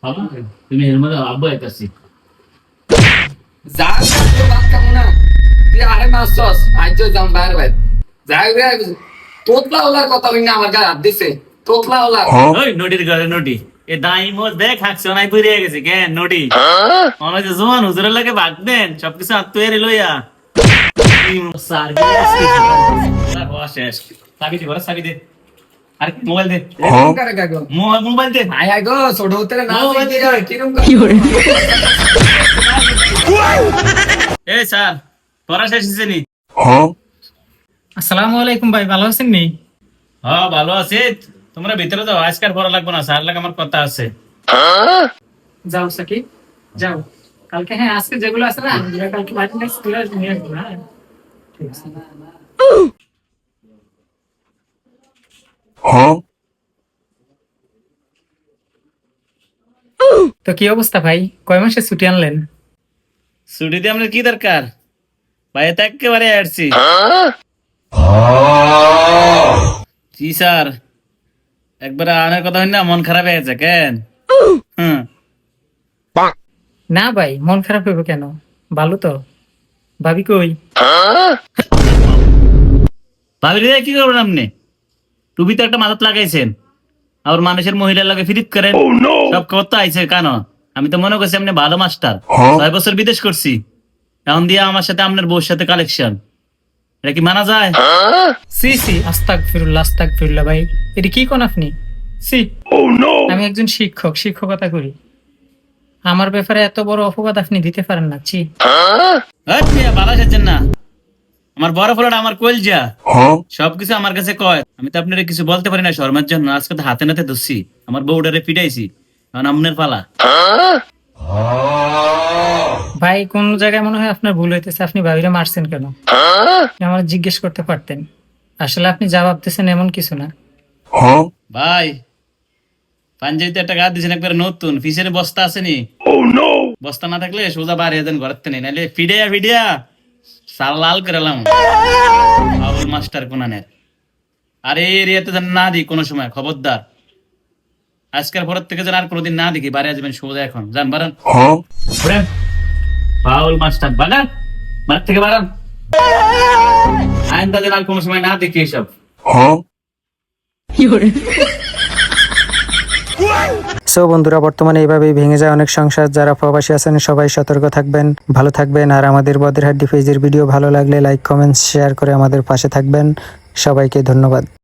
বাবা তুমি এর মধ্যে আব্বু আইতাছি যা তো বাদ কামো না তুই আরে মাসছস আইজো যাম বাইরে বাইরে যাই রে তোতলা ওলার কথা হইনা আমার গায়ে হাত দিছে তোতলা ওলা ওই নটির ঘরে নটি এ দাই মোর দেখ হাকছে নাই পুড়ে গেছে কেন নটি মনে হচ্ছে জোয়ান হুজুরের লাগে ভাগ দেন সবকিছু আত্মীয় লইয়া স্যার শেষ সাবি দে সাবি দে আরে মোবাইল দে করে গাগো মোবাইল দে আয় আয় গো ছোট হতে না মোবাইল দে কিরম এ স্যার পড়া শেষ হইছে নি আসসালামু আলাইকুম ভাই, ভালো আছেন নি? হ্যাঁ ভালো আছি তোমরা ভিতরে যাও আজকাল পড়া লাগবে না স্যার লাগে আমার কথা আছে যাও সাকিব যাও, কালকে হ্যাঁ আজকে যেগুলো আছে না আমরা কালকে বাড়ি নেক্সট ক্লাস নিয়ে আসবো। হ্যাঁ ঠিক আছে। তো কি অবস্থা ভাই, কয় মাসের ছুটি আনলেন? ছুটি দিয়ে আপনার কি দরকার ভাই তো একেবারে আসছি জি স্যার একবার আনার কথা হয় না মন খারাপ হয়ে গেছে কেন হুম না ভাই, মন খারাপ হবে কেন, ভালো তো। ভাবি কই? ভাবি রে কি করবেন আপনি টুপি তো একটা মাথাত লাগাইছেন আর মানুষের মহিলার লাগে ফিরিত করেন সব খবর তো আইছে কেন আমি তো মনে করছি আপনি ভালো মাস্টার 6 বছর বিদেশ করছি এখন দিয়ে আমার সাথে আপনার বউর সাথে কালেকশন এটা কি মানা যায় সি সি, আস্তাগফিরুল্লাহ ভাই, এটা কি কোন আপনি? সি আমি একজন শিক্ষক, শিক্ষকতা করি, আমার ব্যাপারে এত বড় অপবাদ আপনি দিতে পারেন না। ছি ভালো আছেন না আমার বড় ফলটা আমার কলজা সবকিছু আমার কাছে কয় আমি তো আপনার কিছু বলতে পারি না শর্মার জন্য আজকে তো হাতে নাতে ধরছি আমার বউডারে পিটাইছি এখন আপনার পালা ভাই কোন জায়গায় মনে হয় আপনার ভুল হইতেছে, আপনি ভাবিরে মারছেন কেন? আপনি আমার জিজ্ঞেস করতে পারতেন, আসলে আপনি যা ভাবতেছেন এমন কিছু না। ভাই পাঞ্জাবিতে একটা গা দিয়েছেন একবার নতুন ফিসের বস্তা আসেনি বস্তা না থাকলে সোজা বাড়ি যেতেন ঘরের থেকে নাহলে ফিডিয়া সাল লাল করালাম বাবুল মাস্টার কোনানের আরে এরিয়াতে যেন না দিই কোনো সময় খবরদার আজকের পরের থেকে যেন আর কোনোদিন না দেখি বাড়ি আসবেন সোজা এখন যান বারান বাউল মাস্টার বাগান মাঠ থেকে বারান আইনটা যেন আর কোনো সময় না দেখি এসব সো বন্ধুরা, বর্তমানে এইভাবেই ভেঙে যায় অনেক সংসার। যারা প্রবাসী আছেন সবাই সতর্ক থাকবেন, ভালো থাকবেন। আর আমাদের বদের হাড্ডি পেজের ভিডিও ভালো লাগলে লাইক কমেন্টস শেয়ার করে আমাদের পাশে থাকবেন। সবাইকে ধন্যবাদ।